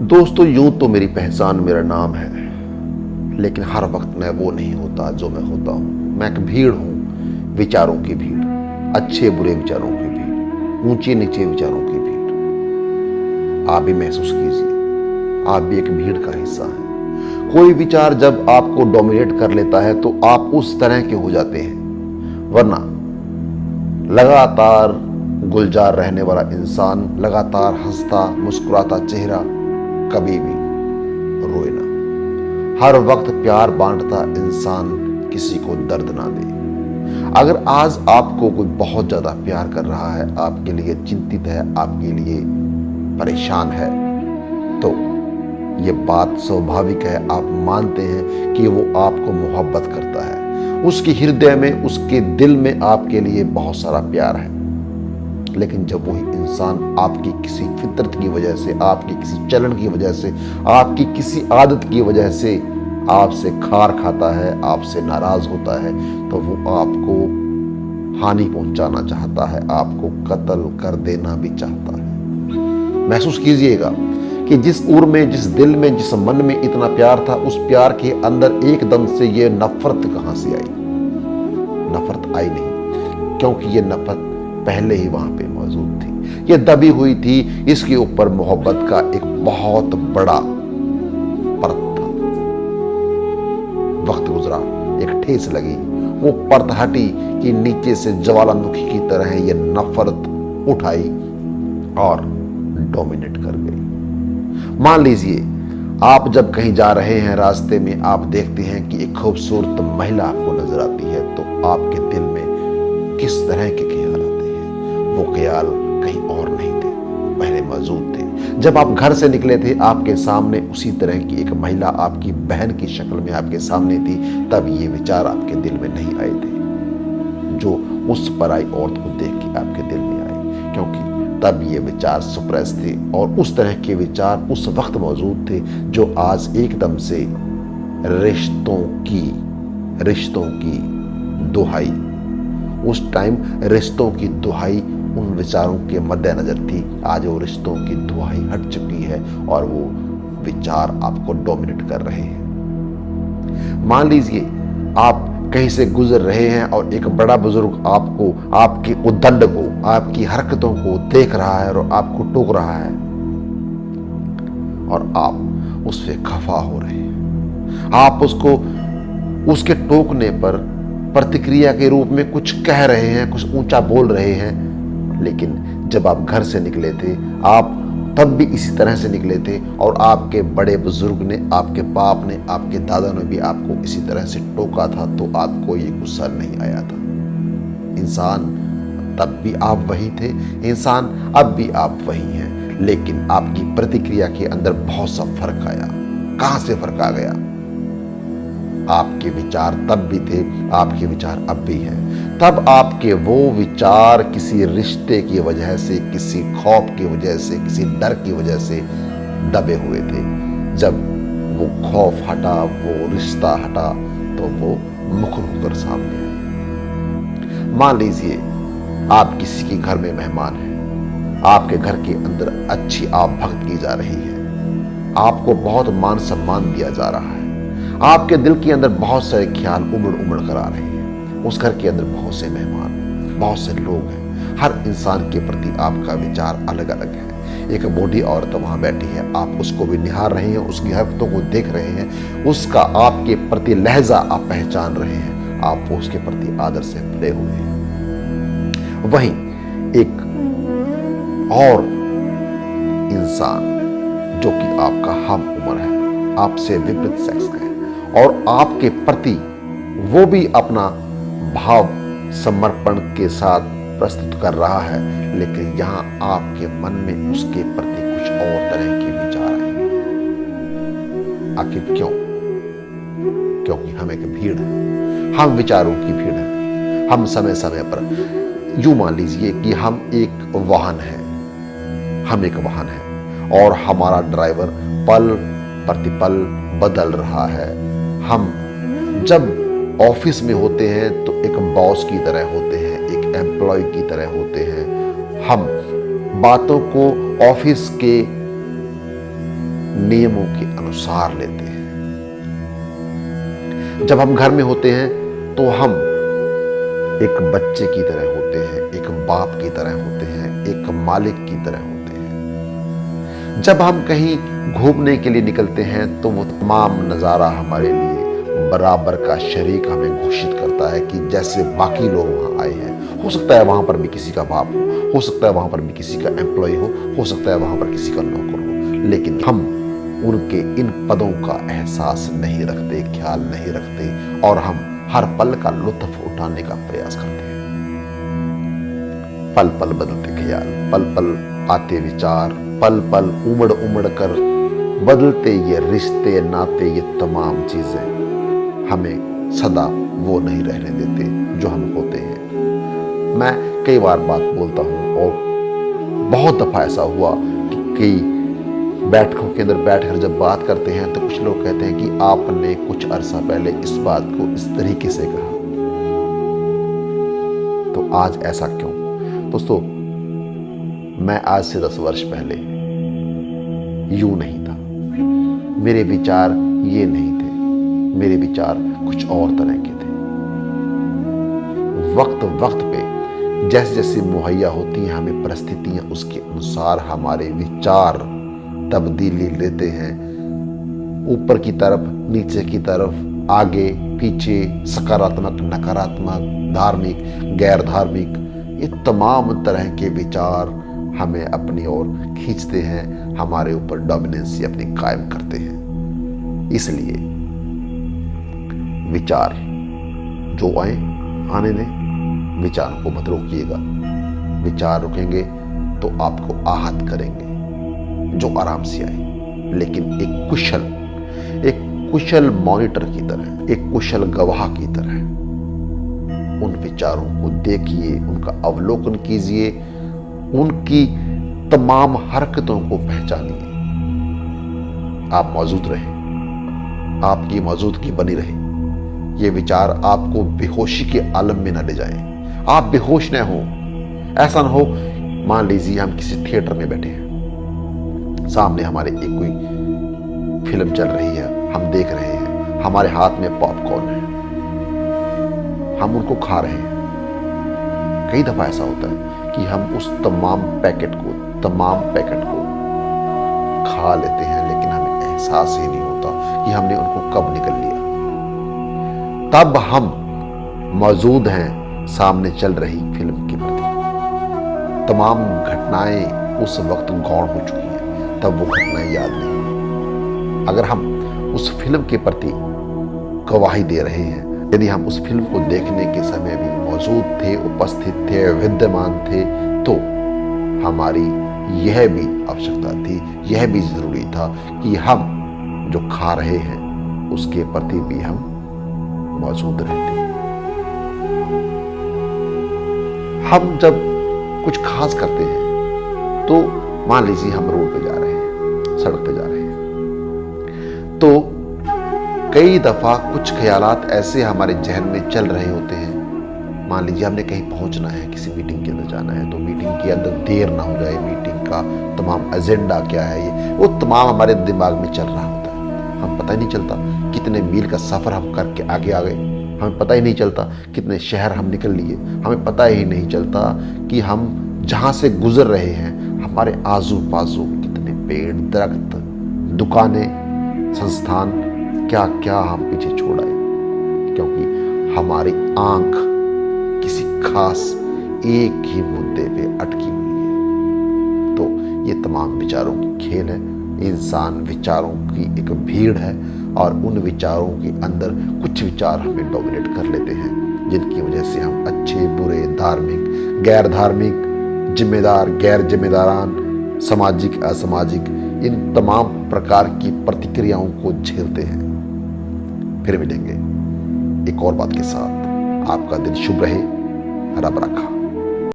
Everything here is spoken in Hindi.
दोस्तों, यूं तो मेरी पहचान मेरा नाम है, लेकिन हर वक्त मैं वो नहीं होता जो मैं होता हूं। मैं एक भीड़ हूं, विचारों की भीड़, अच्छे बुरे विचारों की भीड़, ऊंचे नीचे विचारों की भीड़। आप भी महसूस कीजिए, आप भी एक भीड़ का हिस्सा हैं। कोई विचार जब आपको डोमिनेट कर लेता है तो आप उस तरह के हो जाते हैं, वरना लगातार गुलजार रहने वाला इंसान, लगातार हंसता मुस्कुराता चेहरा कभी भी रोए ना। हर वक्त प्यार बांटता इंसान किसी को दर्द ना दे। अगर आज आपको कोई बहुत ज्यादा प्यार कर रहा है, आपके लिए चिंतित है, आपके लिए परेशान है, तो ये बात स्वाभाविक है। आप मानते हैं कि वो आपको मोहब्बत करता है, उसके हृदय में, उसके दिल में आपके लिए बहुत सारा प्यार है। लेकिन जब वही इंसान आपकी किसी फितरत की वजह से, आपकी किसी चलन की वजह से, आपकी किसी आदत की वजह से आपसे खार खाता है, आपसे नाराज होता है, तो वो आपको हानि पहुंचाना चाहता है, आपको कत्ल कर देना भी चाहता है। महसूस कीजिएगा कि जिस उर में, जिस दिल में, जिस मन में इतना प्यार था, उस प्यार के अंदर एकदम से ये नफरत कहां से आई? नफरत आई नहीं, क्योंकि ये नफरत पहले ही वहां पे मौजूद थी, ये दबी हुई थी। इसके ऊपर मोहब्बत का एक बहुत बड़ा परत था। वक्त गुजरा, एक ठेस लगी, वो परत हटी कि नीचे से ज्वालामुखी की तरह ये नफरत उठाई और डोमिनेट कर गई। मान लीजिए आप जब कहीं जा रहे हैं, रास्ते में आप देखते हैं कि एक खूबसूरत महिला आपको नजर आती है, तो आपके दिल में किस तरह के ख्याल आते हैं? वो ख्याल कहीं और नहीं थे, पहले मौजूद थे। जब आप घर से निकले थे, आपके सामने उसी तरह की एक महिला आपकी बहन की शक्ल में आपके सामने थी, तब ये विचार आपके दिल में नहीं आए थे जो उस पराई औरत को देख के आपके दिल में आए, क्योंकि तब ये विचार सुप्रेस थे और उस तरह के विचार उस वक्त मौजूद थे जो आज एकदम से रिश्तों की दुहाई, उस टाइम रिश्तों की दुहाई उन विचारों के मद्देनजर थी। आज वो रिश्तों की दुहाई हट चुकी है और वो विचार आपको डोमिनेट कर रहे हैं। मान लीजिए आप कहीं से गुजर रहे हैं और एक बड़ा बुजुर्ग आपको, आपके उद्दंड को, आपकी हरकतों को देख रहा है और आपको टोक रहा है और आप उससे खफा हो रहे हैं। आप उसको उसके टोकने पर प्रतिक्रिया के रूप में कुछ कह रहे हैं, कुछ ऊंचा बोल रहे हैं। लेकिन जब आप घर से निकले थे, आप तब भी इसी तरह से निकले थे और आपके बड़े बुजुर्ग ने, आपके बाप ने, आपके दादा ने भी आपको इसी तरह से टोका था, तो आपको ये गुस्सा नहीं आया था। इंसान तब भी आप वही थे, इंसान अब भी आप वही हैं, लेकिन आपकी प्रतिक्रिया के अंदर बहुत सा फर्क आया। कहां से फर्क आ गया? आपके विचार तब भी थे, आपके विचार अब भी हैं। तब आपके वो विचार किसी रिश्ते की वजह से, किसी खौफ की वजह से, किसी डर की वजह से दबे हुए थे। जब वो खौफ हटा, वो रिश्ता हटा, तो वो मुखर होकर सामने आए। मान लीजिए आप किसी के घर में मेहमान हैं, आपके घर के अंदर अच्छी आप भक्त की जा रही है, आपको बहुत मान सम्मान दिया जा रहा है, आपके दिल के अंदर बहुत सारे ख्याल उमड़ उमड़ कर आ रहे हैं। उस घर के अंदर बहुत से मेहमान, बहुत से लोग हैं, हर इंसान के प्रति आपका विचार अलग अलग है। एक बूढ़ी औरत वहां बैठी है, आप उसको भी निहार रहे हैं, उसकी हरकतों को देख रहे हैं, उसका आपके प्रति लहजा आप पहचान रहे हैं, आप उसके प्रति आदर से भरे हुए हैं। वहीं एक और इंसान जो कि आपका हम उम्र है, आपसे विपरीत सेक्स का है और आपके प्रति वो भी अपना भाव समर्पण के साथ प्रस्तुत कर रहा है, लेकिन यहां आपके मन में उसके प्रति कुछ और तरह के विचार आएंगे। आखिर क्यों? क्योंकि हम एक भीड़ है, हम विचारों की भीड़ है। हम समय समय पर, यूं मान लीजिए कि हम एक वाहन है, हम एक वाहन है और हमारा ड्राइवर पल प्रतिपल बदल रहा है। हम जब ऑफिस में होते हैं तो एक बॉस की तरह होते हैं, एक एम्प्लॉय की तरह होते हैं। हम बातों को ऑफिस के नियमों के अनुसार लेते हैं। जब हम घर में होते हैं तो हम एक बच्चे की तरह होते हैं, एक बाप की तरह होते हैं, एक मालिक की तरह होते हैं। जब हम कहीं घूमने के लिए निकलते हैं तो वो तमाम नज़ारा हमारे लिए बराबर का शरीक हमें घोषित करता है कि जैसे बाकी लोग वहां आए हैं। हो सकता है वहां पर भी किसी का बाप हो सकता है वहां पर भी किसी का एम्प्लॉय हो सकता है वहां पर किसी का नौकर हो, लेकिन हम उनके इन पदों का एहसास नहीं रखते, ख्याल नहीं रखते, और हम हर पल का लुत्फ उठाने का प्रयास करते हैं। पल पल बदलते ख्याल, पल पल आते विचार, पल पल उमड़ उमड़ कर बदलते ये रिश्ते नाते, ये तमाम चीजें हमें सदा वो नहीं रहने देते जो हम होते हैं। मैं कई बार बात बोलता हूं और बहुत दफा ऐसा हुआ कि कई बैठकों के अंदर बैठकर जब बात करते हैं तो कुछ लोग कहते हैं कि आपने कुछ अरसा पहले इस बात को इस तरीके से कहा, तो आज ऐसा क्यों? दोस्तों, मैं आज से 10 वर्ष पहले यूं नहीं था, मेरे विचार ये नहीं थे, मेरे विचार कुछ और तरह के थे। वक्त वक्त पे जैसे जैसे मुहैया होती हैं हमें परिस्थितियां, उसके अनुसार हमारे विचार तब्दीली लेते हैं। ऊपर की तरफ, नीचे की तरफ, आगे पीछे, सकारात्मक नकारात्मक, धार्मिक गैर धार्मिक, ये तमाम तरह के विचार हमें अपनी ओर खींचते हैं, हमारे ऊपर डोमिनेंसी अपनी कायम करते हैं। इसलिए विचार जो आए आने दें, विचार को मत रोकिएगा। विचार रुकेंगे तो आपको आहत करेंगे, जो आराम से आए, लेकिन एक कुशल मॉनिटर की तरह, एक कुशल गवाह की तरह उन विचारों को देखिए, उनका अवलोकन कीजिए, उनकी तमाम हरकतों को पहचानिए। आप मौजूद रहें, आपकी मौजूदगी बनी रहे। ये विचार आपको बेहोशी के आलम में न ले जाएं। आप बेहोश न हो। ऐसा न हो, मान लीजिए हम किसी थिएटर में बैठे हैं, सामने हमारे एक कोई फिल्म चल रही है, हम देख रहे हैं, हमारे हाथ में पॉपकॉर्न है, हम उनको खा रहे हैं। कई दफा ऐसा होता है कि हम उस तमाम पैकेट को खा लेते हैं, लेकिन हमें एहसास ही नहीं होता कि हमने उनको कब निगल लिया। तब हम मौजूद हैं सामने चल रही फिल्म के प्रति। तमाम घटनाएं उस वक्त गौण हो चुकी हैं, तब वो घटनाएं याद नहीं। अगर हम उस फिल्म के प्रति गवाही दे रहे हैं, यदि हम उस फिल्म को देखने के समय भी मौजूद थे, उपस्थित थे, विद्यमान थे, तो हमारी यह भी आवश्यकता थी, यह भी जरूरी था कि हम जो खा रहे हैं उसके प्रति भी हम मौजूद रहते। हम जब कुछ खास करते हैं तो मान लीजिए हम रोड पे जा रहे हैं, सड़क पे जा रहे हैं, तो कई दफा कुछ ख्यालात ऐसे हमारे जहन में चल रहे होते हैं। मान लीजिए हमने कहीं पहुंचना है, किसी मीटिंग के अंदर जाना है, तो मीटिंग के अंदर देर ना हो जाए, मीटिंग का तमाम एजेंडा क्या है, ये वो तमाम हमारे दिमाग में चल रहा होता है। हम पता ही नहीं चलता कितने मील का सफर हम करके आगे आ गए, हमें पता ही नहीं चलता कितने शहर हम निकल लिए, हमें पता ही नहीं चलता कि हम जहां से गुजर रहे हैं हमारे आजू बाजू कितने पेड़, दरख्त, दुकानें, संस्थान, क्या क्या हम पीछे छोड़ आए, क्योंकि हमारी आंख किसी खास एक ही मुद्दे पे अटकी हुई है। तो ये तमाम विचारों की खेल है। इंसान विचारों की एक भीड़ है और उन विचारों के अंदर कुछ विचार हमें डोमिनेट कर लेते हैं, जिनकी वजह से हम अच्छे बुरे, धार्मिक गैर धार्मिक, जिम्मेदार गैर जिम्मेदारान, सामाजिक असामाजिक, इन तमाम प्रकार की प्रतिक्रियाओं को झेलते हैं। फिर मिलेंगे एक और बात के साथ। आपका दिन शुभ रहे। रब रखा।